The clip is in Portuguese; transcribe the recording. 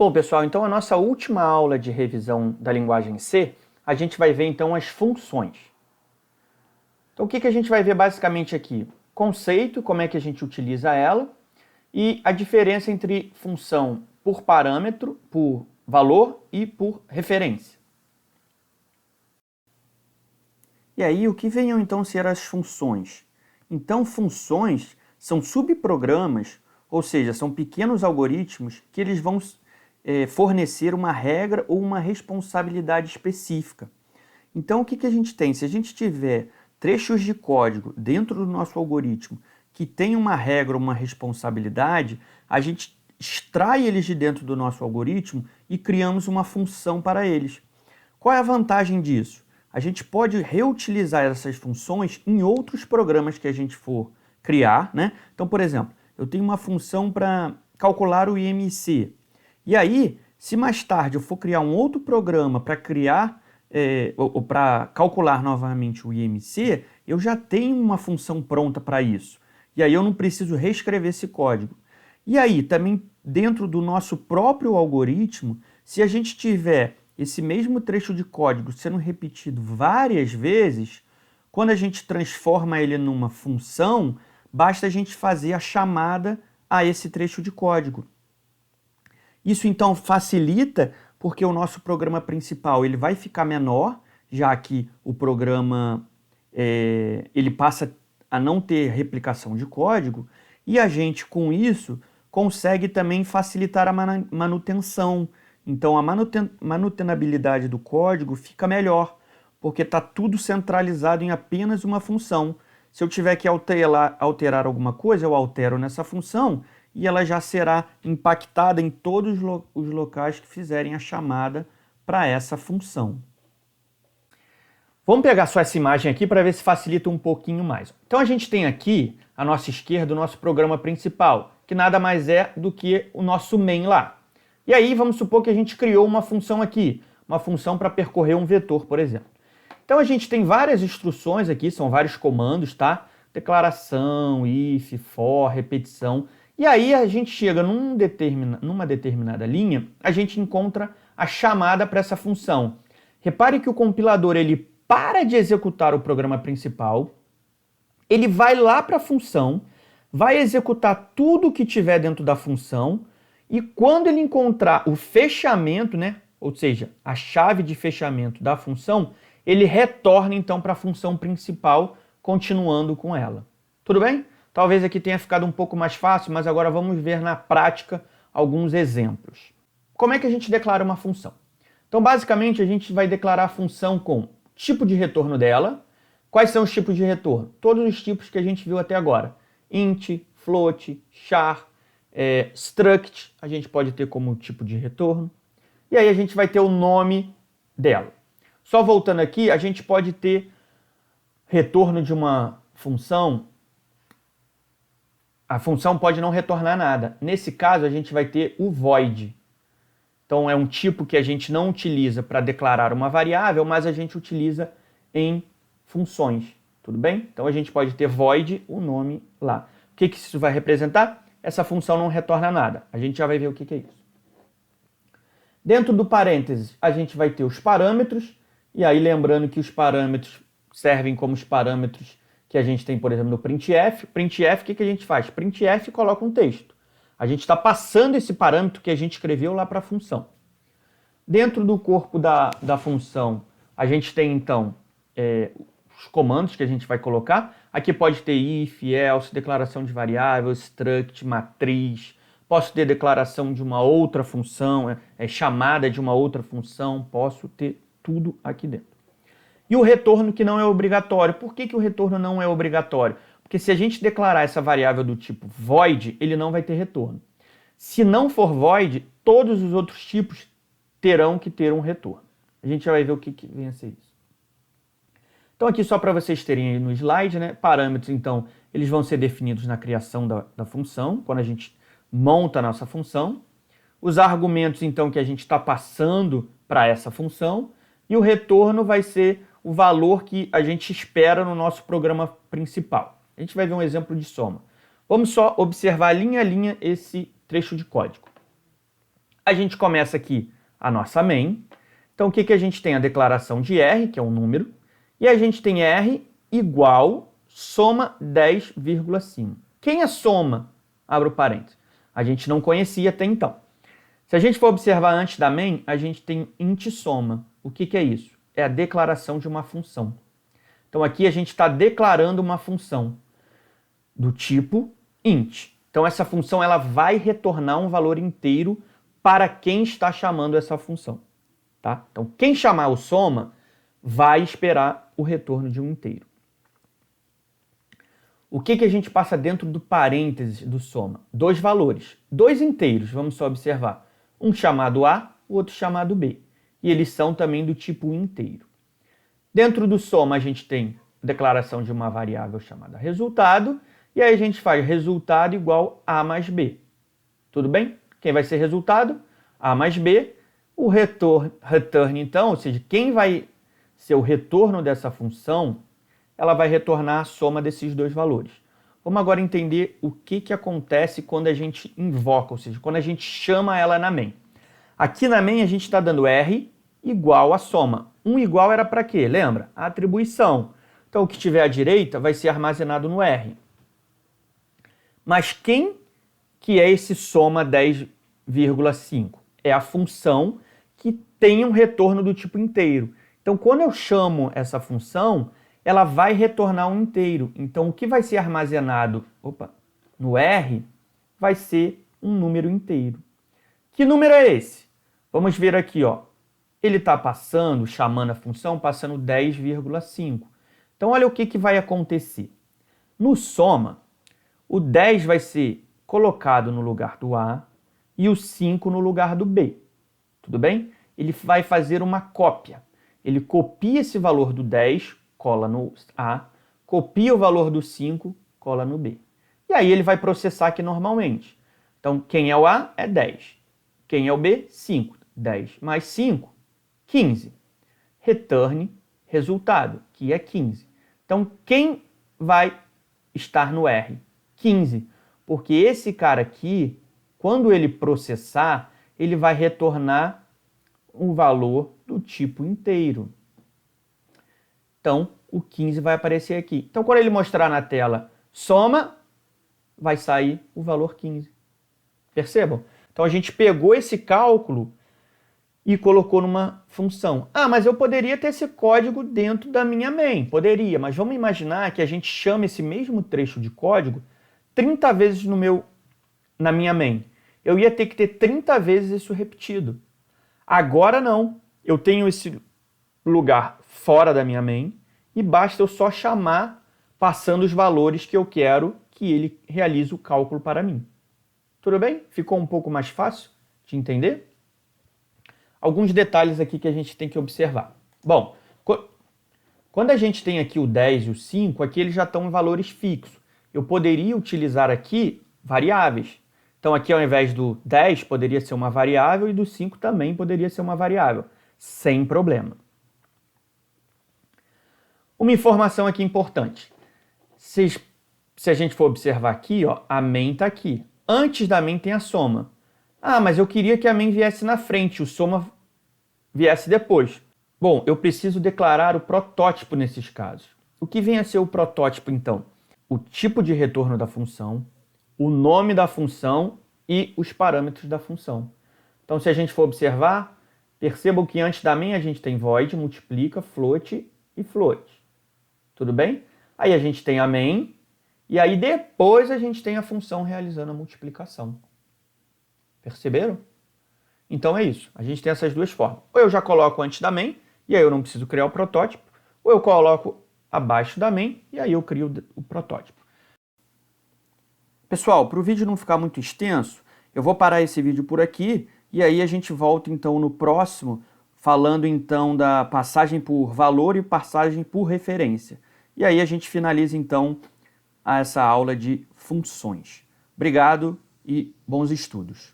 Bom, pessoal, então a nossa última aula de revisão da linguagem C, a gente vai ver então as funções. Então o que a gente vai ver basicamente aqui? Conceito, como é que a gente utiliza ela, e a diferença entre função por parâmetro, por valor e por referência. E aí, o que venham então ser as funções? Então, funções são subprogramas, ou seja, são pequenos algoritmos que eles vão fornecer uma regra ou uma responsabilidade específica. Então, o que a gente tem? Se a gente tiver trechos de código dentro do nosso algoritmo que tem uma regra ou uma responsabilidade, a gente extrai eles de dentro do nosso algoritmo e criamos uma função para eles. Qual é a vantagem disso? A gente pode reutilizar essas funções em outros programas que a gente for criar, né? Então, por exemplo, eu tenho uma função para calcular o IMC. E aí, se mais tarde eu for criar um outro programa para criar ou para calcular novamente o IMC, eu já tenho uma função pronta para isso. E aí eu não preciso reescrever esse código. E aí, também dentro do nosso próprio algoritmo, se a gente tiver esse mesmo trecho de código sendo repetido várias vezes, quando a gente transforma ele numa função, basta a gente fazer a chamada a esse trecho de código. Isso então facilita porque o nosso programa principal ele vai ficar menor, já que o programa ele passa a não ter replicação de código, e a gente com isso consegue também facilitar a manutenção. Então a manutenabilidade do código fica melhor, porque está tudo centralizado em apenas uma função. Se eu tiver que alterar alguma coisa, eu altero nessa função e ela já será impactada em todos os locais que fizerem a chamada para essa função. Vamos pegar só essa imagem aqui para ver se facilita um pouquinho mais. Então a gente tem aqui, à nossa esquerda, o nosso programa principal, que nada mais é do que o nosso main lá. E aí vamos supor que a gente criou uma função aqui, uma função para percorrer um vetor, por exemplo. Então a gente tem várias instruções aqui, são vários comandos, tá? Declaração, if, for, repetição. E aí a gente chega numa determinada linha, a gente encontra a chamada para essa função. Repare que o compilador ele para de executar o programa principal, ele vai lá para a função, vai executar tudo o que tiver dentro da função, e quando ele encontrar o fechamento, né, ou seja, a chave de fechamento da função, ele retorna então para a função principal, continuando com ela. Tudo bem? Talvez aqui tenha ficado um pouco mais fácil, mas agora vamos ver na prática alguns exemplos. Como é que a gente declara uma função? Então, basicamente, a gente vai declarar a função com tipo de retorno dela. Quais são os tipos de retorno? Todos os tipos que a gente viu até agora. Int, float, char, struct, a gente pode ter como tipo de retorno. E aí a gente vai ter o nome dela. Só voltando aqui, a gente pode ter retorno de uma função. A função pode não retornar nada. Nesse caso, a gente vai ter o void. Então, é um tipo que a gente não utiliza para declarar uma variável, mas a gente utiliza em funções. Tudo bem? Então, a gente pode ter void, o nome lá. O que isso vai representar? Essa função não retorna nada. A gente já vai ver o que é isso. Dentro do parênteses, a gente vai ter os parâmetros. E aí, lembrando que os parâmetros servem como os parâmetros que a gente tem, por exemplo, no printf. Printf, o que a gente faz? Printf coloca um texto. A gente está passando esse parâmetro que a gente escreveu lá para a função. Dentro do corpo da função, a gente tem, então, os comandos que a gente vai colocar. Aqui pode ter if, else, declaração de variável, struct, matriz. Posso ter declaração de uma outra função, chamada de uma outra função. Posso ter tudo aqui dentro. E o retorno que não é obrigatório. Por que o retorno não é obrigatório? Porque se a gente declarar essa variável do tipo void, ele não vai ter retorno. Se não for void, todos os outros tipos terão que ter um retorno. A gente já vai ver o que vem a ser isso. Então aqui só para vocês terem aí no slide, né? Parâmetros, então, eles vão ser definidos na criação da função, quando a gente monta a nossa função. Os argumentos, então, que a gente está passando para essa função. E o retorno vai ser o valor que a gente espera no nosso programa principal. A gente vai ver um exemplo de soma. Vamos só observar linha a linha esse trecho de código. A gente começa aqui a nossa main. Então, o que, que a gente tem? A declaração de R, que é um número, e a gente tem R igual soma 10,5. Quem é soma? Abro parênteses. A gente não conhecia até então. Se a gente for observar antes da main, a gente tem int soma. O que, que é isso? É a declaração de uma função. Então, aqui a gente está declarando uma função do tipo int. Então, essa função ela vai retornar um valor inteiro para quem está chamando essa função. Tá? Então, quem chamar o soma vai esperar o retorno de um inteiro. O que, que a gente passa dentro do parênteses do soma? Dois valores, dois inteiros, vamos só observar. Um chamado A, o outro chamado B. E eles são também do tipo inteiro. Dentro do soma, a gente tem a declaração de uma variável chamada resultado, e aí a gente faz resultado igual A mais B. Tudo bem? Quem vai ser resultado? A mais B. O return, então, ou seja, quem vai ser o retorno dessa função, ela vai retornar a soma desses dois valores. Vamos agora entender o que, que acontece quando a gente invoca, ou seja, quando a gente chama ela na main. Aqui na main a gente está dando R igual a soma. Um igual era para quê? Lembra? A atribuição. Então, o que estiver à direita vai ser armazenado no R. Mas quem que é esse soma 10,5? É a função que tem um retorno do tipo inteiro. Então, quando eu chamo essa função, ela vai retornar um inteiro. Então, o que vai ser armazenado no R vai ser um número inteiro. Que número é esse? Vamos ver aqui, ó. Ele está passando, chamando a função, passando 10,5. Então, olha o que, que vai acontecer. No soma, o 10 vai ser colocado no lugar do A e o 5 no lugar do B. Tudo bem? Ele vai fazer uma cópia. Ele copia esse valor do 10, cola no A, copia o valor do 5, cola no B. E aí ele vai processar aqui normalmente. Então, quem é o A é 10. Quem é o B? 5. 10 mais 5, 15. Return resultado, que é 15. Então, quem vai estar no R? 15. Porque esse cara aqui, quando ele processar, ele vai retornar um valor do tipo inteiro. Então, o 15 vai aparecer aqui. Então, quando ele mostrar na tela soma, vai sair o valor 15. Percebam? Então, a gente pegou esse cálculo e colocou numa função. Ah, mas eu poderia ter esse código dentro da minha main. Poderia, mas vamos imaginar que a gente chama esse mesmo trecho de código 30 vezes na minha main. Eu ia ter que ter 30 vezes isso repetido. Agora não. Eu tenho esse lugar fora da minha main e basta eu só chamar passando os valores que eu quero que ele realize o cálculo para mim. Tudo bem? Ficou um pouco mais fácil de entender? Alguns detalhes aqui que a gente tem que observar. Bom, quando a gente tem aqui o 10 e o 5, aqui eles já estão em valores fixos. Eu poderia utilizar aqui variáveis. Então aqui ao invés do 10 poderia ser uma variável e do 5 também poderia ser uma variável, sem problema. Uma informação aqui importante. Se a gente for observar aqui, ó, a main está aqui. Antes da main tem a soma. Ah, mas eu queria que a main viesse na frente, o soma viesse depois. Bom, eu preciso declarar o protótipo nesses casos. O que vem a ser o protótipo, então? O tipo de retorno da função, o nome da função e os parâmetros da função. Então, se a gente for observar, percebam que antes da main a gente tem void, multiplica, float e float. Tudo bem? Aí a gente tem a main e aí depois a gente tem a função realizando a multiplicação. Perceberam? Então é isso. A gente tem essas duas formas. Ou eu já coloco antes da main e aí eu não preciso criar o protótipo, ou eu coloco abaixo da main e aí eu crio o protótipo. Pessoal, para o vídeo não ficar muito extenso, eu vou parar esse vídeo por aqui e aí a gente volta então no próximo, falando então da passagem por valor e passagem por referência. E aí a gente finaliza então essa aula de funções. Obrigado e bons estudos.